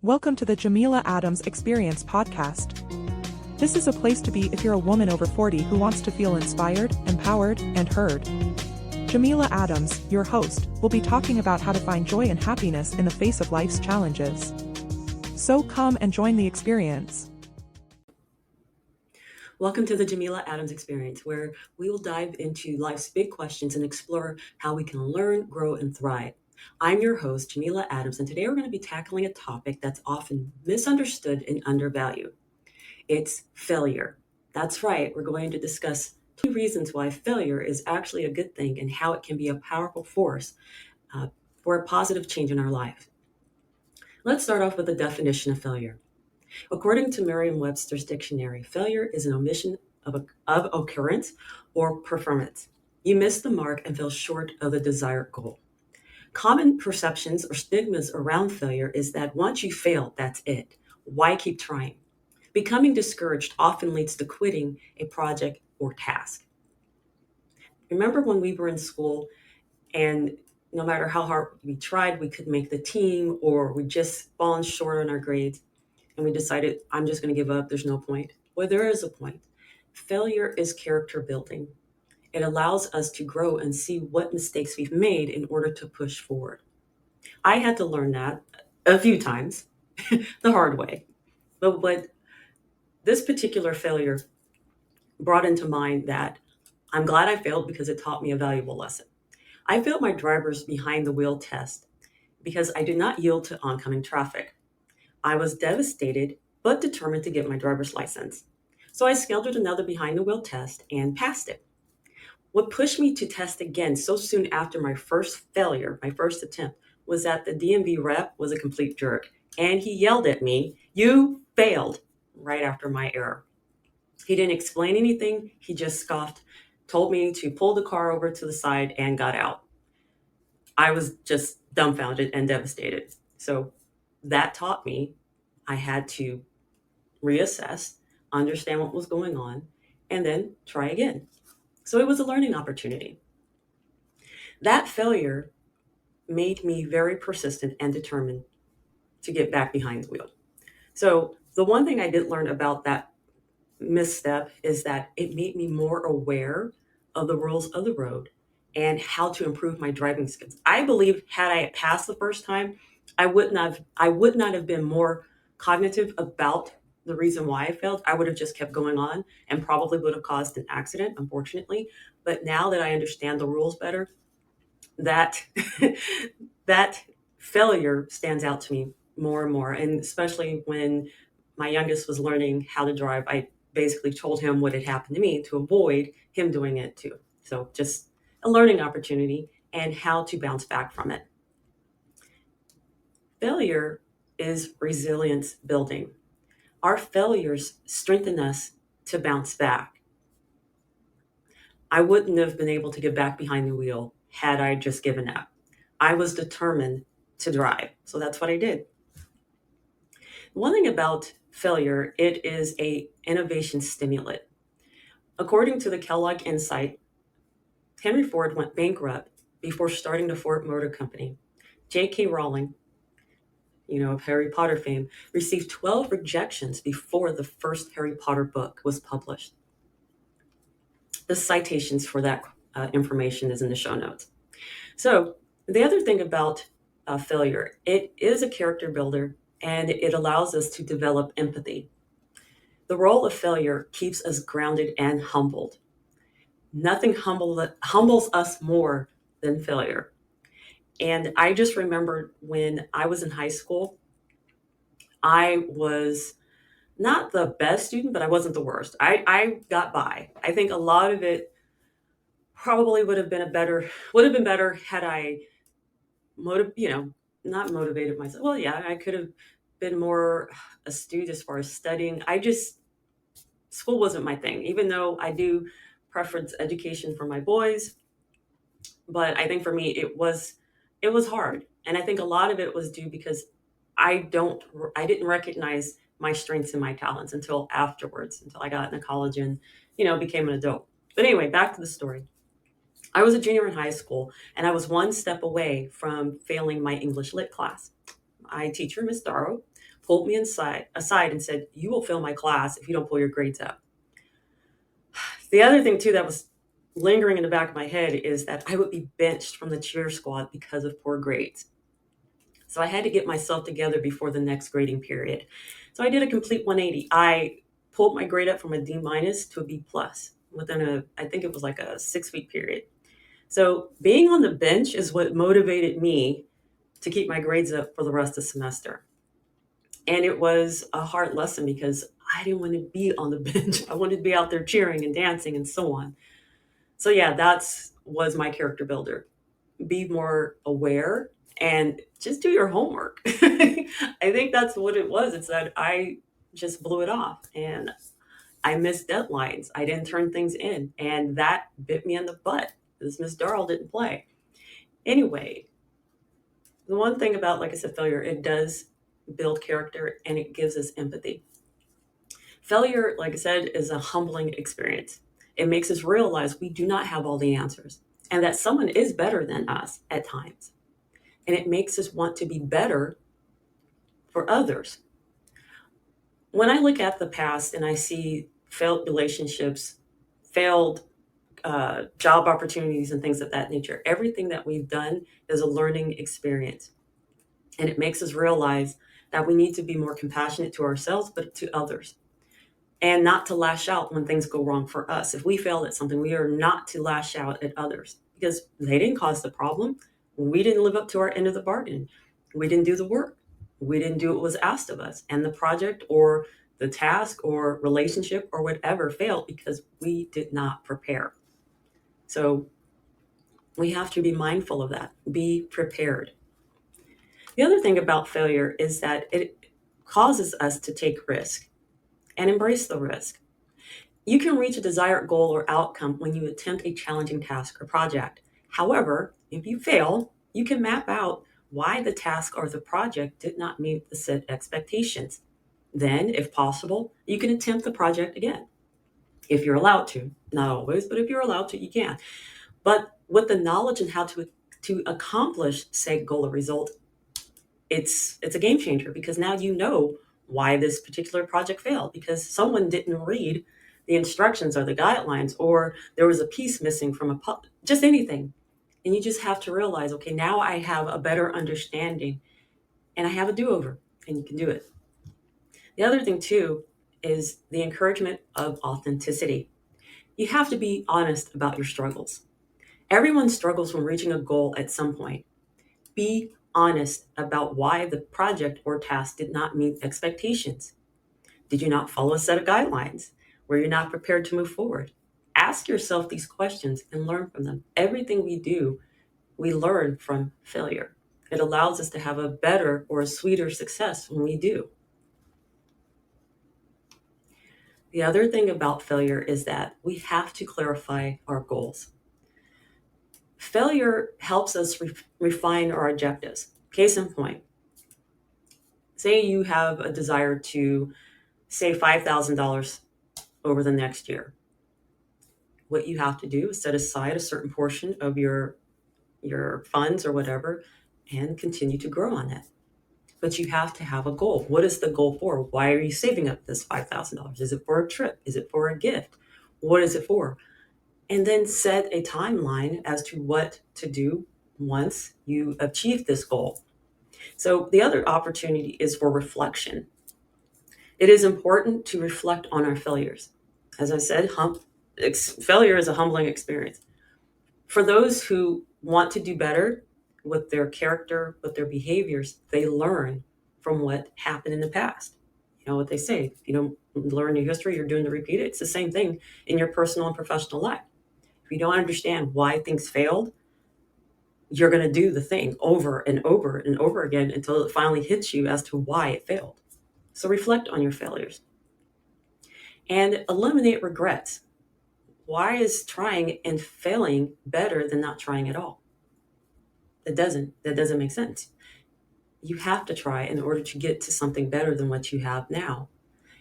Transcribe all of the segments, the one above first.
Welcome to the Jameela Adams Experience podcast. This is a place to be if you're a woman over 40 who wants to feel inspired, empowered, and heard. Jameela Adams, your host, will be talking about how to find joy and happiness in the face of life's challenges. So come and join the experience. Welcome to the Jameela Adams Experience, where we will dive into life's big questions and explore how we can learn, grow, and thrive. I'm your host, Jameela Adams, and today we're going to be tackling a topic that's often misunderstood and undervalued. It's failure. That's right, we're going to discuss 2 reasons why failure is actually a good thing and how it can be a powerful force for a positive change in our life. Let's start off with the definition of failure. According to Merriam-Webster's dictionary, failure is an omission of occurrence or performance. You miss the mark and fell short of the desired goal. Common perceptions or stigmas around failure is that once you fail, that's it. Why keep trying? Becoming discouraged often leads to quitting a project or task. Remember when we were in school and no matter how hard we tried, we couldn't make the team or we just fallen short on our grades and we decided, I'm just going to give up. There's no point. Well, there is a point. Failure is character building. It allows us to grow and see what mistakes we've made in order to push forward. I had to learn that a few times the hard way. But what this particular failure brought into mind that I'm glad I failed because it taught me a valuable lesson. I failed my driver's behind the wheel test because I did not yield to oncoming traffic. I was devastated but determined to get my driver's license. So I scheduled another behind the wheel test and passed it. What pushed me to test again so soon after my first failure, my first attempt, was that the DMV rep was a complete jerk. And he yelled at me, "You failed," right after my error. He didn't explain anything. He just scoffed, told me to pull the car over to the side and got out. I was just dumbfounded and devastated. So that taught me I had to reassess, understand what was going on, and then try again. So it was a learning opportunity. That failure made me very persistent and determined to get back behind the wheel. So the one thing I did learn about that misstep is that it made me more aware of the rules of the road and how to improve my driving skills. I believe had I passed the first time, I would not have been more cognitive about the reason why I failed. I would have just kept going on and probably would have caused an accident, unfortunately. But now that I understand the rules better, that that failure stands out to me more and more. And especially when my youngest was learning how to drive, I basically told him what had happened to me to avoid him doing it too. So just a learning opportunity and how to bounce back from it. Failure is resilience building. Our failures strengthen us to bounce back. I wouldn't have been able to get back behind the wheel had I just given up. I was determined to drive. So that's what I did. One thing about failure, it is an innovation stimulant. According to the Kellogg Insight, Henry Ford went bankrupt before starting the Ford Motor Company. J.K. Rowling, of Harry Potter fame, received 12 rejections before the first Harry Potter book was published. The citations for that information is in the show notes. So the other thing about failure, it is a character builder and it allows us to develop empathy. The role of failure keeps us grounded and humbled. Nothing humbles us more than failure. And I just remember when I was in high school, I was not the best student, but I wasn't the worst. I got by. I think a lot of it probably would have been better had I not motivated myself. Well, yeah, I could have been more astute as far as studying. School wasn't my thing, even though I do preference education for my boys. But I think for me, it was hard. And I think a lot of it was due because I didn't recognize my strengths and my talents until afterwards, until I got into college and, became an adult. But anyway, back to the story. I was a junior in high school and I was one step away from failing my English lit class. My teacher, Miss Darrow, pulled me aside and said, "You will fail my class if you don't pull your grades up." The other thing too that was lingering in the back of my head is that I would be benched from the cheer squad because of poor grades. So I had to get myself together before the next grading period. So I did a complete 180. I pulled my grade up from a D minus to a B plus within I think it was like a 6 week period. So being on the bench is what motivated me to keep my grades up for the rest of the semester. And it was a hard lesson because I didn't want to be on the bench. I wanted to be out there cheering and dancing and so on. So yeah, that's was my character builder. Be more aware and just do your homework. I think that's what it was. It's that I just blew it off and I missed deadlines. I didn't turn things in, and that bit me in the butt because Miss Darrell didn't play. Anyway, the one thing about, like I said, failure, it does build character and it gives us empathy. Failure, like I said, is a humbling experience. It makes us realize we do not have all the answers and that someone is better than us at times. And it makes us want to be better for others. When I look at the past and I see failed relationships, failed job opportunities, and things of that nature, everything that we've done is a learning experience. And it makes us realize that we need to be more compassionate to ourselves, but to others. And not to lash out when things go wrong for us. If we fail at something, we are not to lash out at others because they didn't cause the problem. We didn't live up to our end of the bargain. We didn't do the work. We didn't do what was asked of us. And the project or the task or relationship or whatever failed because we did not prepare. So we have to be mindful of that. Be prepared. The other thing about failure is that it causes us to take risk and embrace the risk. You can reach a desired goal or outcome when you attempt a challenging task or project. However, if you fail, you can map out why the task or the project did not meet the set expectations. Then, if possible, you can attempt the project again. If you're allowed to. Not always, but if you're allowed to, you can. But with the knowledge and how to accomplish said goal or result, it's a game changer because now you know why this particular project failed because someone didn't read the instructions or the guidelines, or there was a piece missing from just anything. And you just have to realize, okay, now I have a better understanding and I have a do-over and you can do it. The other thing too is the encouragement of authenticity. You have to be honest about your struggles. Everyone struggles when reaching a goal at some point. Be honest about why the project or task did not meet expectations. Did you not follow a set of guidelines? Were you not prepared to move forward? Ask yourself these questions and learn from them. Everything we do, we learn from failure. It allows us to have a better or a sweeter success when we do. The other thing about failure is that we have to clarify our goals. Failure helps us refine our objectives. Case in point, say you have a desire to save $5,000 over the next year. What you have to do is set aside a certain portion of your funds or whatever and continue to grow on it. But you have to have a goal. What is the goal for? Why are you saving up this $5,000? Is it for a trip? Is it for a gift? What is it for? And then set a timeline as to what to do once you achieve this goal. So the other opportunity is for reflection. It is important to reflect on our failures. As I said, failure is a humbling experience. For those who want to do better with their character, with their behaviors, they learn from what happened in the past. You know what they say, if you don't learn your history, you're doomed to repeat it. It's the same thing in your personal and professional life. If you don't understand why things failed, you're going to do the thing over and over and over again until it finally hits you as to why it failed. So reflect on your failures and eliminate regrets. Why is trying and failing better than not trying at all? That doesn't make sense. You have to try in order to get to something better than what you have now.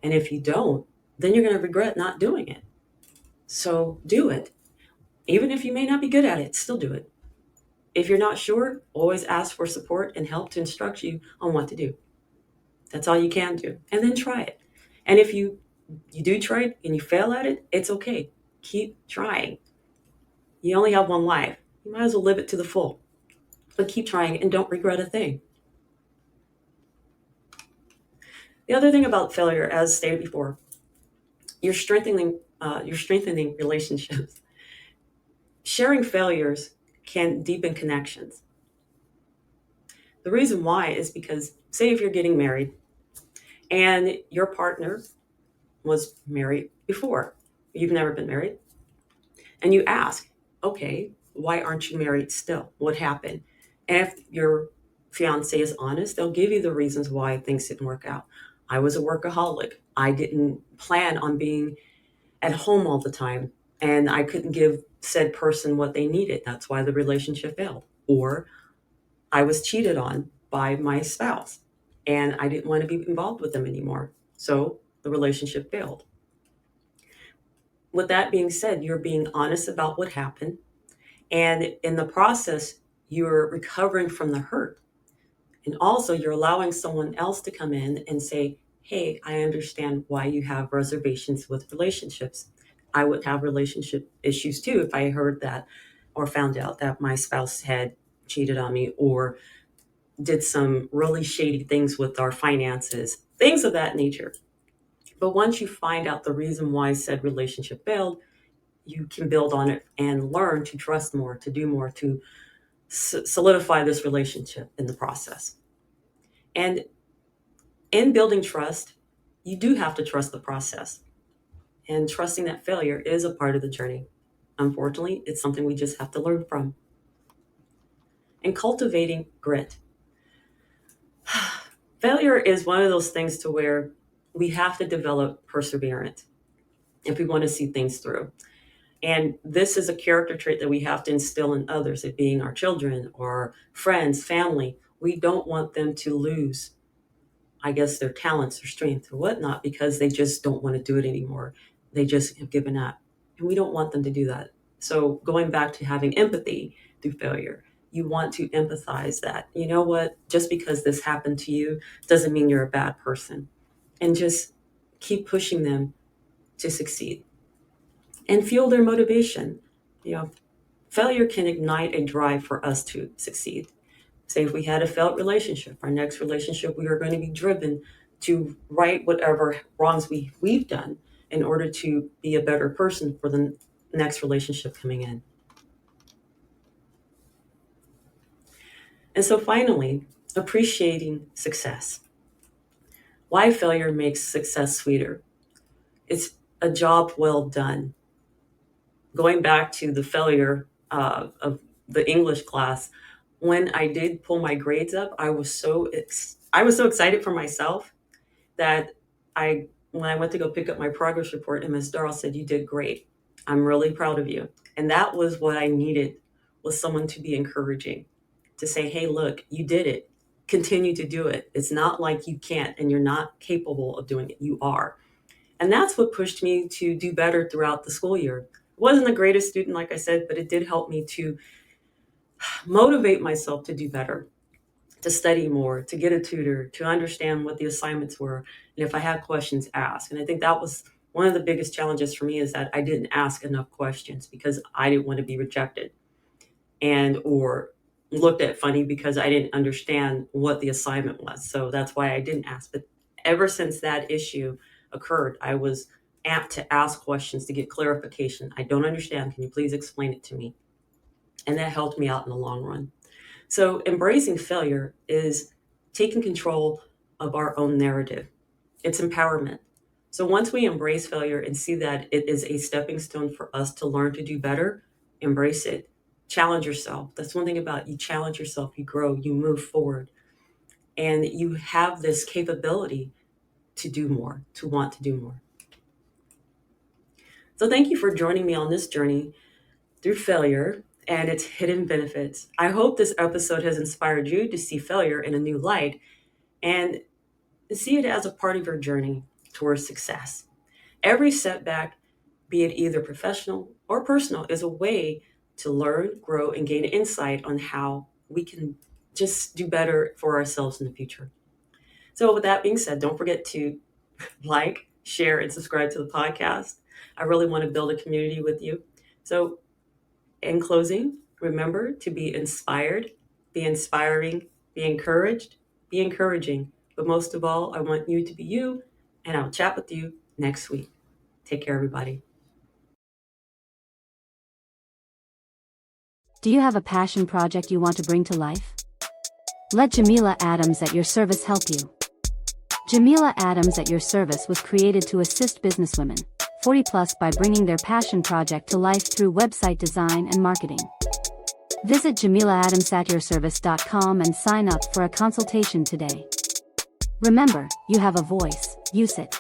And if you don't, then you're going to regret not doing it. So do it. Even if you may not be good at it, still do it. If you're not sure, always ask for support and help to instruct you on what to do. That's all you can do. And then try it. And if you do try it and you fail at it, it's okay. Keep trying. You only have one life. You might as well live it to the full. But keep trying and don't regret a thing. The other thing about failure, as stated before, you're strengthening relationships. Sharing failures can deepen connections. The reason why is because, say, if you're getting married and your partner was married before, you've never been married, and you ask, okay, why aren't you married still? What happened? And if your fiance is honest, they'll give you the reasons why things didn't work out. I was a workaholic. I didn't plan on being at home all the time, and I couldn't give said person what they needed. That's why the relationship failed. Or I was cheated on by my spouse, and I didn't want to be involved with them anymore. So the relationship failed. With that being said, you're being honest about what happened. And in the process, you're recovering from the hurt. And also, you're allowing someone else to come in and say, hey, I understand why you have reservations with relationships. I would have relationship issues too if I heard that or found out that my spouse had cheated on me or did some really shady things with our finances, things of that nature. But once you find out the reason why said relationship failed, you can build on it and learn to trust more, to do more, to solidify this relationship in the process. And in building trust, you do have to trust the process. And trusting that failure is a part of the journey. Unfortunately, it's something we just have to learn from. And cultivating grit. Failure is one of those things to where we have to develop perseverance if we want to see things through. And this is a character trait that we have to instill in others, it being our children or friends, family. We don't want them to lose, I guess, their talents or strength or whatnot because they just don't want to do it anymore. They just have given up. And we don't want them to do that. So going back to having empathy through failure, you want to empathize that, you know what, just because this happened to you doesn't mean you're a bad person. And just keep pushing them to succeed and fuel their motivation. You know, failure can ignite a drive for us to succeed. Say if we had a failed relationship, our next relationship, we are going to be driven to right whatever wrongs we've done in order to be a better person for the next relationship coming in. And so finally, appreciating success. Why failure makes success sweeter. It's a job well done. Going back to the failure of the English class, when I did pull my grades up, I was so excited for myself that I when I went to go pick up my progress report, and Miss Darrell said, "You did great. I'm really proud of you." And that was what I needed, was someone to be encouraging, to say, "Hey, look, you did it. Continue to do it. It's not like you can't and you're not capable of doing it. You are." And that's what pushed me to do better throughout the school year. I wasn't the greatest student, like I said, but it did help me to motivate myself to do better, to study more, to get a tutor, to understand what the assignments were, and if I had questions, ask. And I think that was one of the biggest challenges for me, is that I didn't ask enough questions because I didn't want to be rejected and or looked at funny because I didn't understand what the assignment was. So that's why I didn't ask. But ever since that issue occurred, I was apt to ask questions to get clarification. I don't understand. Can you please explain it to me? And that helped me out in the long run. So embracing failure is taking control of our own narrative. It's empowerment. So once we embrace failure and see that it is a stepping stone for us to learn to do better, embrace it. Challenge yourself. That's one thing about it. You challenge yourself, you grow, you move forward, and you have this capability to do more, to want to do more. So thank you for joining me on this journey through failure and its hidden benefits. I hope this episode has inspired you to see failure in a new light and see it as a part of your journey towards success. Every setback, be it either professional or personal, is a way to learn, grow, and gain insight on how we can just do better for ourselves in the future. So with that being said, don't forget to like, share, and subscribe to the podcast. I really want to build a community with you. So in closing, remember to be inspired, be inspiring, be encouraged, be encouraging. But most of all, I want you to be you, and I'll chat with you next week. Take care, everybody. Do you have a passion project you want to bring to life? Let Jameela Adams at your service help you. Jameela Adams at your service was created to assist businesswomen, 40 plus, by bringing their passion project to life through website design and marketing. Visit JameelaAdamsAtYourService.com and sign up for a consultation today. Remember, you have a voice, use it.